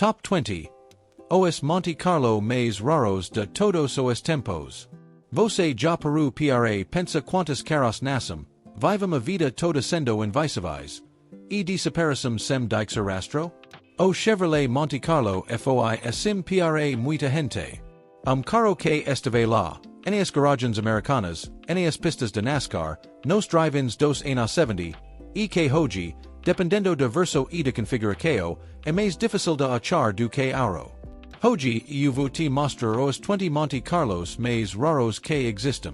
Top 20. Os Monte Carlo mais raros de todos os tempos. Você já Peru pra pensa quantas carros nascem, vivem a vida toda sendo em vice-vis, e desaparecem sem deixar rastro? O Chevrolet Monte Carlo foi assim pra muita gente. Carro que esteve lá, nas garagens americanas, nas pistas de NASCAR, nos drive-ins dos anos 70, e que hoje, dependendo de verso e de configuração, é mais difícil de achar do que ouro. Hoje eu vou te mostrar os 20 Monte Carlos mais raros que existem.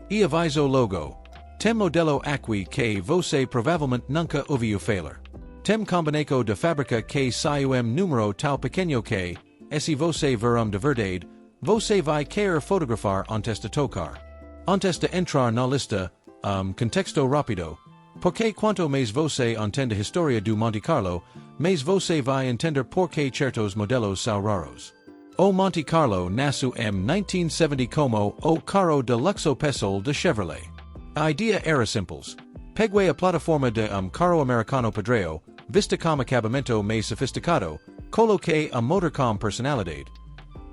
E aviso logo. Tem modelo aqui que você provavelmente nunca ouviu falar. Tem combinaco de fábrica que saiu número tal pequeno que, se você ver de verdade, você vai querer fotografar antes de tocar. Antes de entrar na lista, contexto rápido. Porque quanto mais você entende a história do Monte Carlo, mais você vai entender por que certos modelos são raros. O Monte Carlo nasceu em 1970 como o carro de luxo pessoal de Chevrolet. A ideia era simples. Pegue a plataforma de carro americano padrão, vista com acabamento mais sofisticado, coloque a motor com personalidade,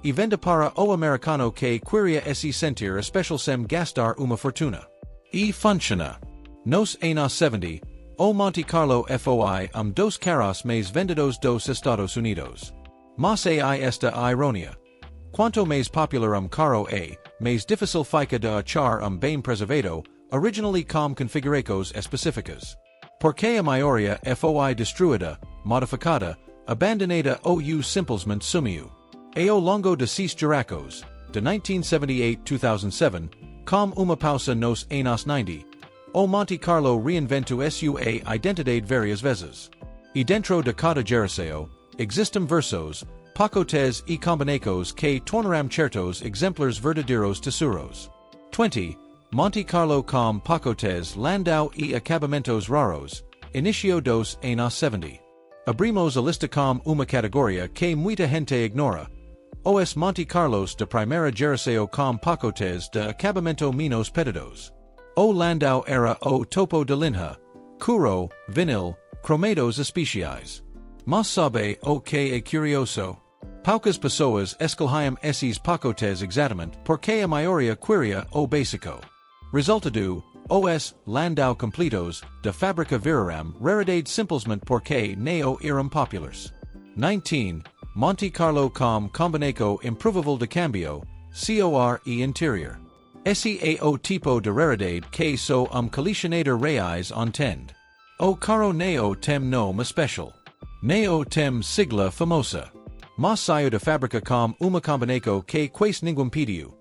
e venda para o americano que queria se sentir especial sem gastar uma fortuna. E funciona. Nos anos 70, o Monte Carlo foi dos carros mais vendidos dos Estados Unidos. Mas aí esta a ironia. Quanto mais popular carro é, mais difícil fica de achar bem preservado, originally com configurações específicas. Porque a maioria foi destruída, modificada, abandonada ou simplesmente sumiu. E ao longo de 6 gerações, de 1978-2007, com uma pausa nos anos 90, o Monte Carlo reinventou sua identidade várias vezes. E dentro de cada geração, existem versos, pacotes e combinacos que tornarão certos exemplares verdadeiros tesouros. 20. Monte Carlo com pacotes landau e acabamentos raros, inicio dos anos 70. Abrimos a lista com uma categoria que muita gente ignora. Os Monte Carlos de primeira geração com pacotes de acabamento menos pedidos. O landau era o topo de linha, curo, vinil, cromados especiais. Mas sabe o que é curioso? Poucas pessoas escolhiam esses pacotes exatamente porque a maioria queria o básico. Resultado, os landau completos de fábrica viraram raridade simplesmente porque não eram populares. 19. Monte Carlo com combinaco improvável de cambio, cor e interior. Esse é o tipo de raridade que só colecionador reais entende. O carro não tem nome especial. Não tem sigla famosa. Mas saiu de fábrica com uma combinaco que quase ninguém pediu.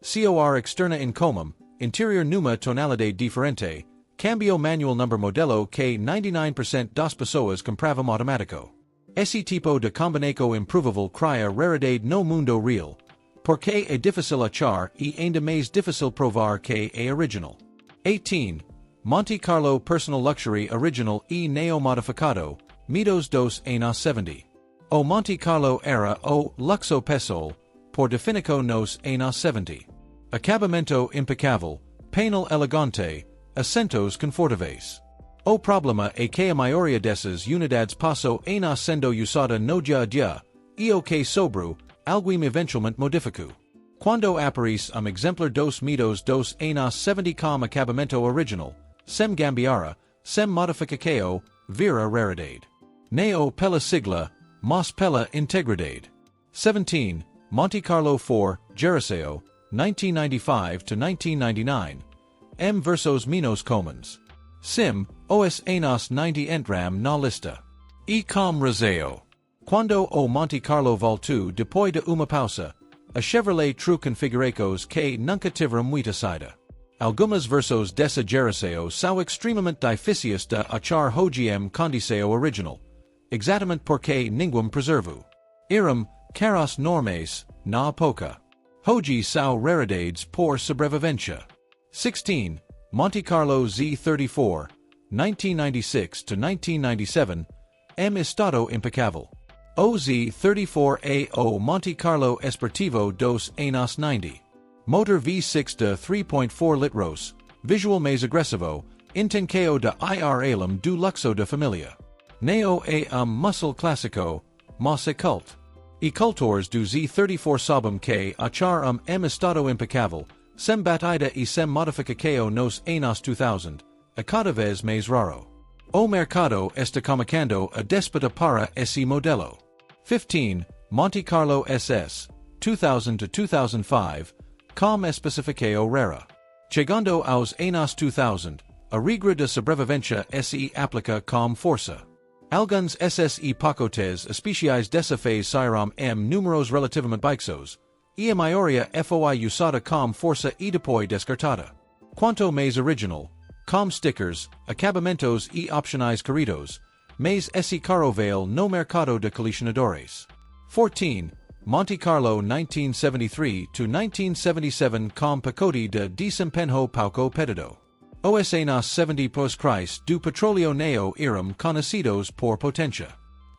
Cor externa incomum, interior numa tonalidade diferente, cambio manual number modelo que 99% das pessoas compravam automático. Esse tipo de combinaco improvável cria raridade no mundo real, porque é difícil achar e ainda mais difícil provar que é original. 18. Monte Carlo Personal Luxury Original e Neo Modificado, midos dos anos 70. O Monte Carlo era o luxo pessoal, por definição nos anos 70. Acabamento impecável, painel elegante, assentos confortáveis. O problema é que a maioria dessas unidades passou a sendo usada no dia a dia, e o que sobrou, alguém eventualmente modificou. Quando aparece exemplar dos midos dos anos 70 com acabamento original, sem gambiarra, sem modificação, vira raridade. Não pela sigla, mas pela integridade. 17. Monte Carlo 4, geração, 1995 to 1999. Versos menos comuns. Sim, os anos 90 entram na lista. E com razão. Quando o Monte Carlo voltou depois de uma pausa, a Chevrolet true configurações que nunca tiveram muita saída. Algumas versos dessa geração são extremamente difíceis de achar hoje condição original, exatamente porque ninguém preservou. Eram carros normais, na época. Hoje são raridades por sobrevivência. 16. Monte Carlo Z34, 1996 to 1997, estado impecável. O Z34 é o Monte Carlo Esportivo dos anos 90. Motor V6 de 3.4 litros, visual mais agressivo, intenqueo de ir além do luxo de família. Neo é muscle clássico, mas cult. E cultores do Z34 sabem que achar estado impecável, sem batida e sem modificação nos anos 2000, a cada vez mais raro. O mercado está começando a despertar para esse modelo. 15. Monte Carlo SS, 2000 to 2005, com especificação rara. Chegando aos anos 2000, a regra de sobrevivência se aplica com força. Alguns SS pacotes especiais dessa fase saíram números relativamente baixos, e a maioria foi usada com força e depois descartada. Quanto mais original, com stickers, acabamentos e opcionais queridos, mas esse carro veio no mercado de colecionadores. 14. Monte Carlo 1973 to 1977 com pacote de desempenho pouco pedido. Os anos 70 pós-Christ do petróleo neo eram conhecidos por potência.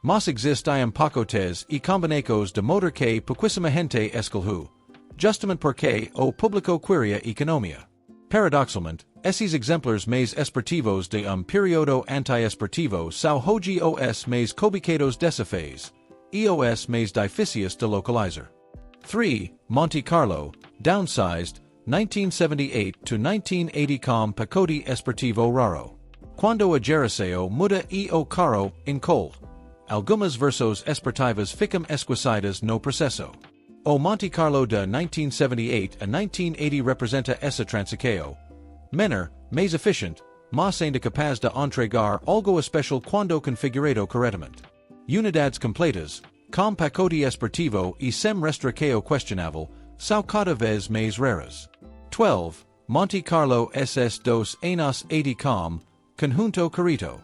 Mas existiam pacotes e combinacos de motor que pouquíssima gente escolheu, justamente porque o público queria economia. Paradoxalmente, esses exemplares mais esportivos de período anti-esportivo são hoje os mais cobicados dessa fase, e os mais difíceis de localizar. 3. Monte Carlo, downsized, 1978 to 1980 com pacote esportivo raro. Quando a geração muda e o carro incol, algumas versões esportivas ficam esquecidas no processo. O Monte Carlo de 1978 a 1980 representa essa transição. Menor, mais efficient, mas ainda capaz de entregar algo especial quando configurado corretamente. Unidades completas, com pacote esportivo e sem restrição questionável, são cada vez mais raras. 12. Monte Carlo SS dos anos 80 com conjunto querido.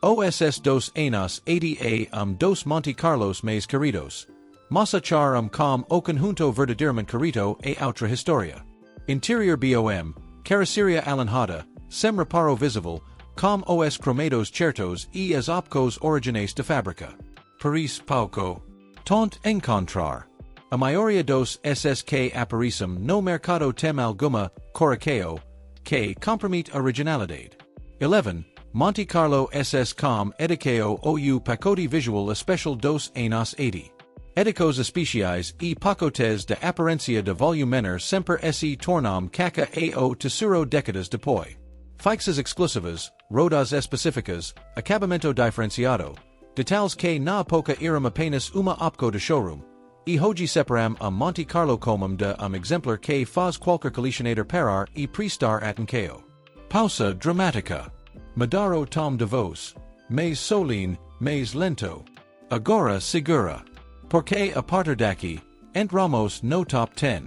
O SS dos anos 80 dos Monte Carlos mais queridos. Mas achar com o conjunto verdadeiramente querido é outra história. Interior BOM, carroceria alanjada, sem reparo visível, com os cromados certos e as opcos originais de fábrica. Paris pouco. Tont encontrar. A maioria dos SS que aparecem no mercado tem alguma correção que compromete originalidade. 11. Monte Carlo SS com edição ou pacote visual especial dos anos 80. Edicos especiais e pacotes de aparência de volume menor sempre se tornam caca ao tesoro décadas depois. Fixas exclusivas, rodas específicas, acabamento diferenciado, detalhes que na época eram apenas uma opco de showroom, e hoje separam Monte Carlo como de exemplar que faz qualquer colecionador parar e prestar atenção. Pausa dramática. Madaro tom de voz, mais solene, mais lento. Agora segura. Porque a partir daqui, entramos no top 10.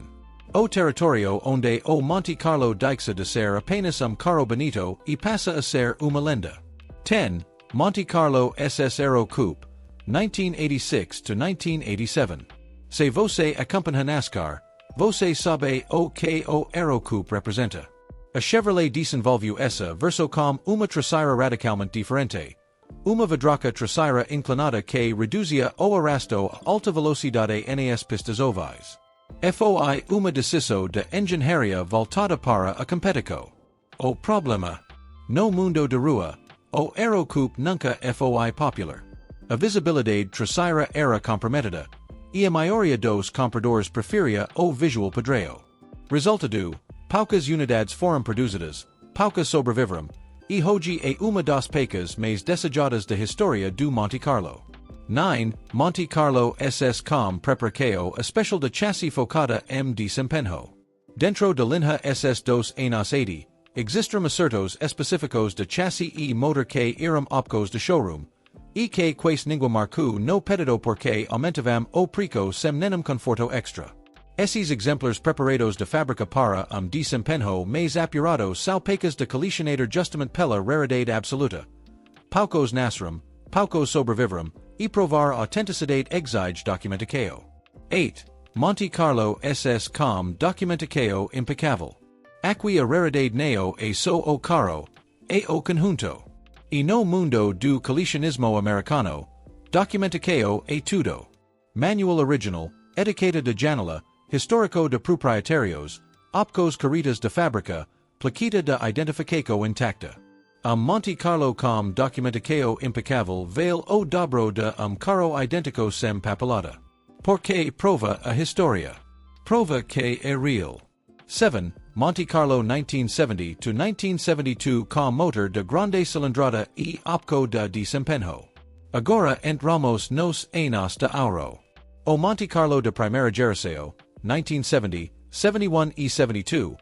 O territorio onde o Monte Carlo deixa de ser apenas carro bonito e passa a ser uma lenda. 10. Monte Carlo SS Aerocoupe, 1986 to 1987. Se você acompanha NASCAR, você sabe o que o Aerocoupe representa. A Chevrolet desenvolveu essa versão com uma traseira radicalmente diferente. Uma vidraça traseira inclinada que reduzia o arrasto a alta velocidade nas pistas ovais. Foi uma decisão de engenharia voltada para a competição. O problema. No mundo de rua, o Aerocoupe nunca foi popular. A visibilidade traseira era comprometida, e a maioria dos compradores preferia o visual padrão. Resultado, poucas unidades foram produzidas, poucas sobreviveram, e hoje é uma das poucas mais desejadas da história do Monte Carlo. 9. Monte Carlo SS com preparação especial de chassis focada desempenho. Dentro da linha SS dos anos 80, existem acertos específicos de chassis e motor que eram opcos de showroom, e que quase ninguém marcou no pedido porque aumentavam o preço sem nenhum conforto extra. Esses exemplares preparados de fábrica para desempenho mais apurado são poucas de colecionador justamente pela raridade absoluta. Poucos nasceram, poucos sobreviveram, e provar autenticidade exige documentação. 8. Monte Carlo SS com documentação impecável. Aqui a raridade neo é só o carro, é o conjunto. E no mundo do colecionismo americano, documentação é tudo. Manual original, etiqueta de janela, histórico de proprietários, opcos queridas de fábrica, plaqueta de identificação intacta. Monte Carlo com documenticao impecável vale o dobro de caro idêntico sem papelada. Porque prova a historia. Prova que é real. 7. Monte Carlo 1970 to 1972 com motor de grande cilindrada e opco de desempenho. Agora entramos nos anos de ouro. O Monte Carlo de primeira geração, 1970, 71 e 72,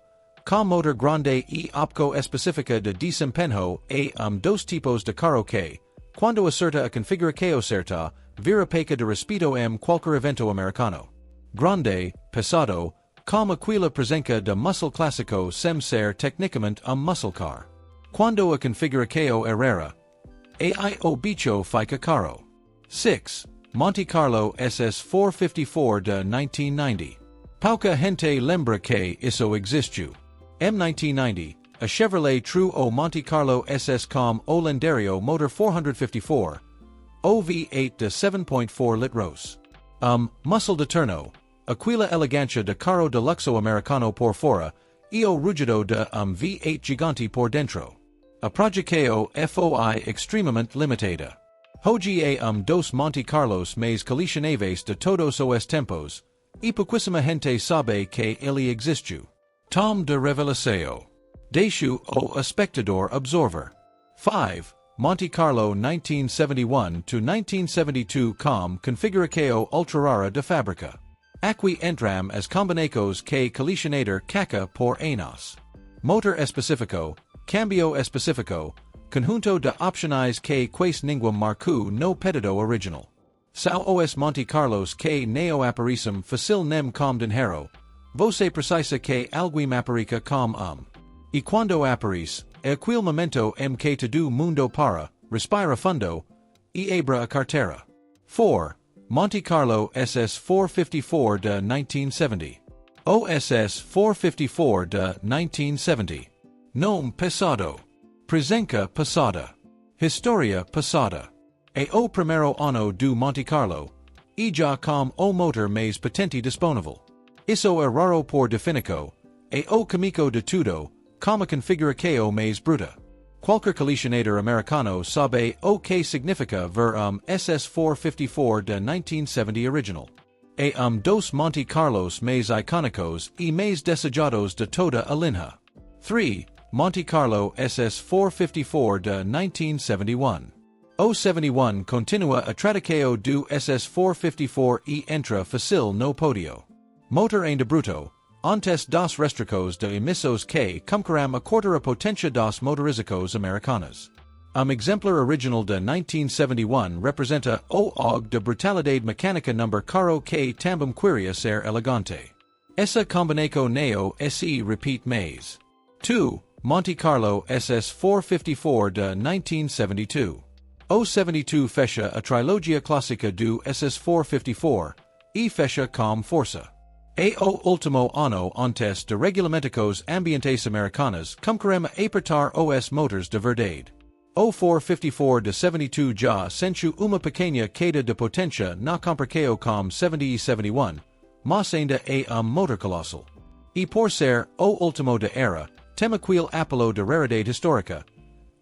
com motor grande e opco específica de desempenho e dos tipos de carro que, quando acerta a configuração certa, vira peca de respeito qualquer evento americano. Grande, pesado, com aquila presença de muscle clássico sem ser tecnicamente muscle car. Quando a configuração é rara, o bicho fica caro. 6. Monte Carlo SS 454 de 1990. Pouca gente lembra que isso existiu. M1990, a Chevrolet True o Monte Carlo SS com o lendário motor 454, o V8 de 7.4 litros. Muscle de turno, aquila elegancia de carro deluxo americano por fora, e o rugido de V8 gigante por dentro. A projecao foi extremamente limitada. Hoje dos Monte Carlos mais colisionáveis de todos os tempos, e pouquíssima gente sabe que ele existiu. Tom de revelação. Deixo o espectador absorver. 5. Monte Carlo 1971 to 1972 com configuração ultra rara de fábrica. Aqui entram as combinações que colisionator caca por anos. Motor específico, cambio específico, conjunto de opções que quais ninguém marcou no pedido original. Sao os Monte Carlos que neo aparecem facil nem com dinheiro, você precisa que alguém aparica com E quando aparece, aquele momento que todo mundo para, respira fundo, e abra a carteira. 4. Monte Carlo SS 454 de 1970. O SS 454 de 1970. Nome pesado. Presença passada. Historia passada. O primeiro ano do Monte Carlo, e já com o motor mais patente disponível. Isso é raro por definico, o comico de tudo, com a configuração mais bruta. Qualquer colisionator americano sabe o que significa ver SS 454 de 1970 original. Dos Monte Carlos mais icónicos e mais desejados de toda a linha. 3. Monte Carlo SS 454 de 1971. O 71 continua a tradição do SS 454 e entra facil no podio. Motor ainda bruto, antes dos restricos de emissos que cumcaram a cortar a potência dos motorizicos americanos. Exemplar original de 1971 representa o og de brutalidade mecânica number caro que também queria ser elegante. Essa combinação neo se repeat mais. 2. Monte Carlo SS 454 de 1972. O 72 fecha a trilogia clássica do SS 454 e fecha com força. O último ano antes de regulamenticos ambientes americanos cumcarem a apertar os motores de verdade. O 454 de 72 já sentiu uma pequena queda de potência na comparação com 70 e 71, mas ainda é motor colossal. E por ser o último da era, tem aquele apelo de raridade histórica.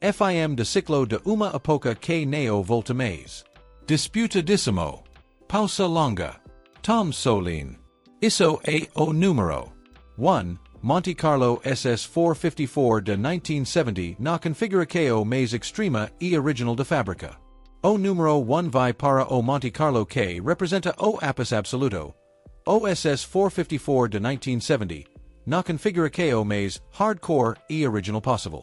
FIM de ciclo de uma época que neo volta mais. Disputadíssimo. Pausa longa. Tom Solin. Isso é o número. 1. Monte Carlo SS 454 de 1970 na configuração mais extrema e original de fábrica. O número 1 vai para o Monte Carlo que representa o ápice absoluto. O SS 454 de 1970, na configuração mais hardcore e original possível.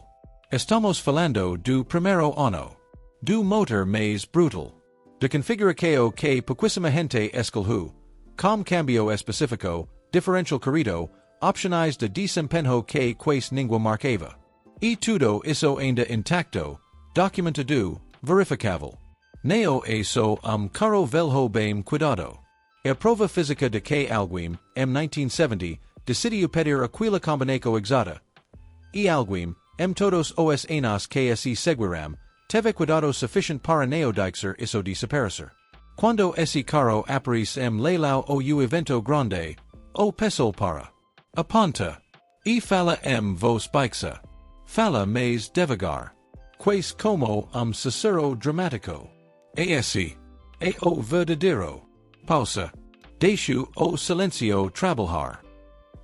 Estamos falando do primeiro ano. Do motor mais brutal. De configuração que pouquíssima gente escolheu. Com cambio específico, diferencial corrido, opções de desempenho que quais ninguém marcava. E tudo isso ainda intacto, documentado, verificável. Neo eso carro velho bem cuidado. A prova física de que alguém, M1970, decidiu pedir aquela combinação exata. E alguém, todos os anos que se seguiram, teve cuidado suficiente para neo dixer isso desaparecer. Quando esse carro aparece leilão ou evento grande, o pessoal para. Aponta. E fala vos baixa. Fala mais devagar. Quais como Cicero dramatico. Esse é o verdadeiro. Pausa. Deixo o silencio trabalhar.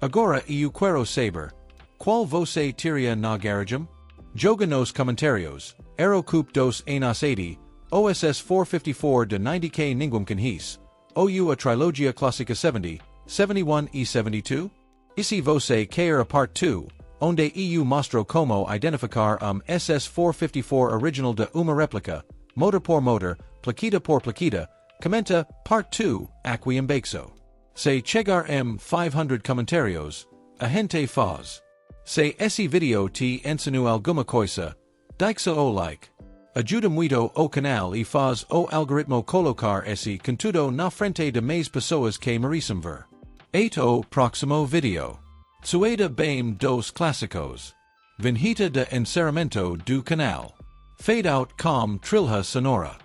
Agora eu quero saber. Qual você teria na garagem? Joga nos comentários. Aerocoupe dos anos 80, OSS 454 de 90K ninguém conhece. Ou a trilogia clássica 70, 71 e 72? E se você quer a parte 2, onde eu mostro como identificar SS 454 original de uma réplica, motor por motor, plaquita por plaquita, comenta parte 2, aqui embaixo. Se chegar 500 comentários, a gente faz. Se esse video te ensinou alguma coisa, deixa o like. Ajuda muito o canal e faz o algoritmo colocar esse conteúdo na frente de mais pessoas que merecem ver. Até o próximo video. Sueda bem dos clássicos. Vinheta de encerramento do canal. Fade out com trilha sonora.